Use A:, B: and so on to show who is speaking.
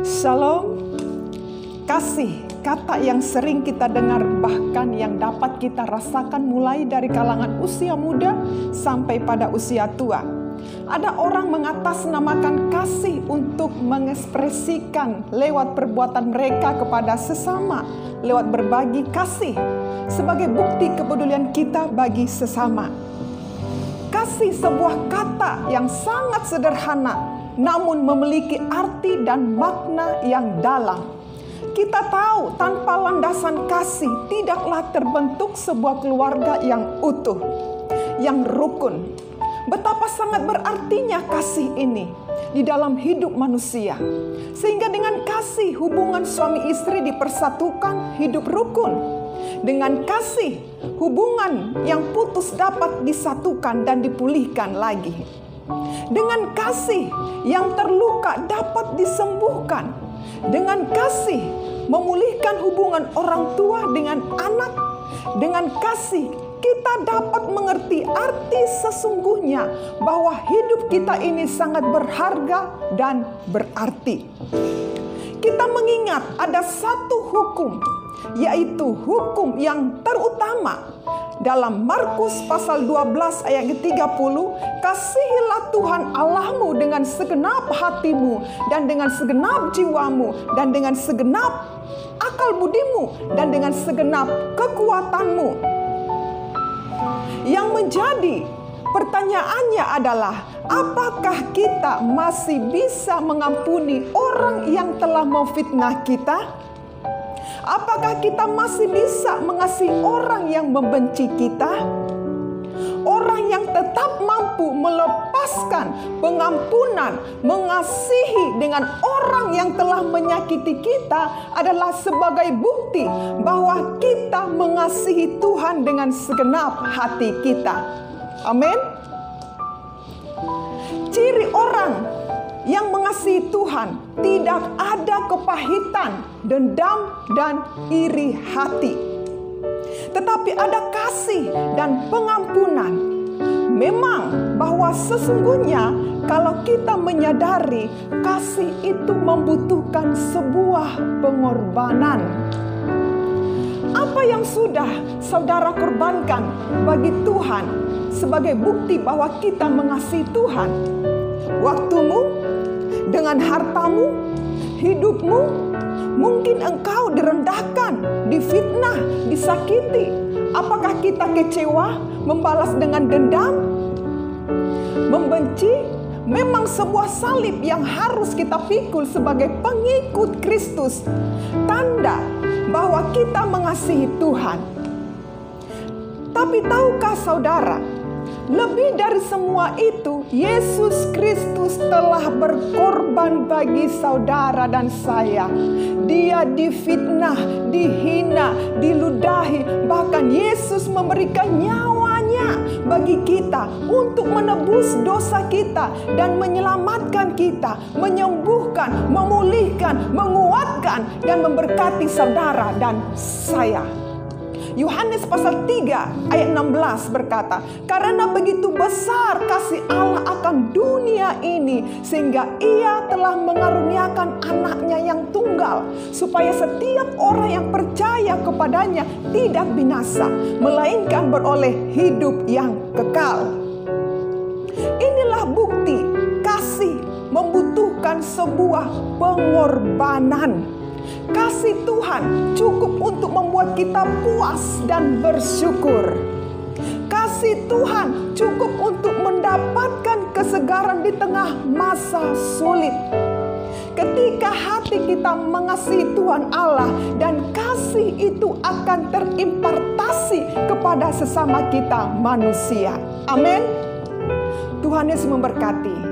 A: Shalom. Kasih, kata yang sering kita dengar, bahkan yang dapat kita rasakan mulai dari kalangan usia muda sampai pada usia tua. Ada orang mengatasnamakan kasih untuk mengekspresikan lewat perbuatan mereka kepada sesama, lewat berbagi kasih sebagai bukti kepedulian kita bagi sesama. Kasih sebuah kata yang sangat sederhana, namun memiliki arti dan makna yang dalam. Kita tahu tanpa landasan kasih tidaklah terbentuk sebuah keluarga yang utuh, yang rukun. Betapa sangat berartinya kasih ini di dalam hidup manusia. Sehingga dengan kasih hubungan suami istri dipersatukan, hidup rukun. Dengan kasih hubungan yang putus dapat disatukan dan dipulihkan lagi. Dengan kasih yang terluka dapat disembuhkan. Dengan kasih memulihkan hubungan orang tua dengan anak. Dengan kasih kita dapat mengerti arti sesungguhnya bahwa hidup kita ini sangat berharga dan berarti. Kita mengingat ada satu hukum, yaitu hukum yang terutama. Dalam Markus pasal 12 ayat 30, kasihilah Tuhan Allahmu dengan segenap hatimu dan dengan segenap jiwamu dan dengan segenap akal budimu dan dengan segenap kekuatanmu. Yang menjadi pertanyaannya adalah, apakah kita masih bisa mengampuni orang yang telah memfitnah kita? Apakah kita masih bisa mengasihi orang yang membenci kita? Orang yang tetap mampu melepaskan pengampunan, mengasihi dengan orang yang telah menyakiti kita adalah sebagai bukti bahwa kita mengasihi Tuhan dengan segenap hati kita. Amin. Ciri orang yang mengasihi Tuhan tidak ada kepahitan, dendam, dan iri hati. Tetapi ada kasih dan pengampunan. Memang bahwa sesungguhnya kalau kita menyadari kasih itu membutuhkan sebuah pengorbanan. Apa yang sudah saudara korbankan bagi Tuhan sebagai bukti bahwa kita mengasihi Tuhan? Waktumu, dengan hartamu, hidupmu, mungkin engkau direndahkan, difitnah, disakiti. Apakah kita kecewa, membalas dengan dendam, membenci? Memang sebuah salib yang harus kita pikul sebagai pengikut Kristus. Tanda bahwa kita mengasihi Tuhan. Tapi tahukah saudara, lebih dari semua itu, Yesus Kristus telah berkorban bagi saudara dan saya. Dia difitnah, dihina, diludahi. Bahkan Yesus memberikan nyawanya bagi kita untuk menebus dosa kita dan menyelamatkan kita, menyembuhkan, memulihkan, menguatkan, dan memberkati saudara dan saya. Yohanes pasal 3 ayat 16 berkata, karena begitu besar kasih Allah akan dunia ini, sehingga Ia telah mengaruniakan anaknya yang tunggal, supaya setiap orang yang percaya kepadanya tidak binasa, melainkan beroleh hidup yang kekal. Inilah bukti kasih membutuhkan sebuah pengorbanan. Kasih Tuhan cukup untuk membuat kita puas dan bersyukur. Kasih Tuhan cukup untuk mendapatkan kesegaran di tengah masa sulit. Ketika hati kita mengasihi Tuhan Allah, dan kasih itu akan terimpartasi kepada sesama kita manusia. Amin. Tuhan Yesus memberkati.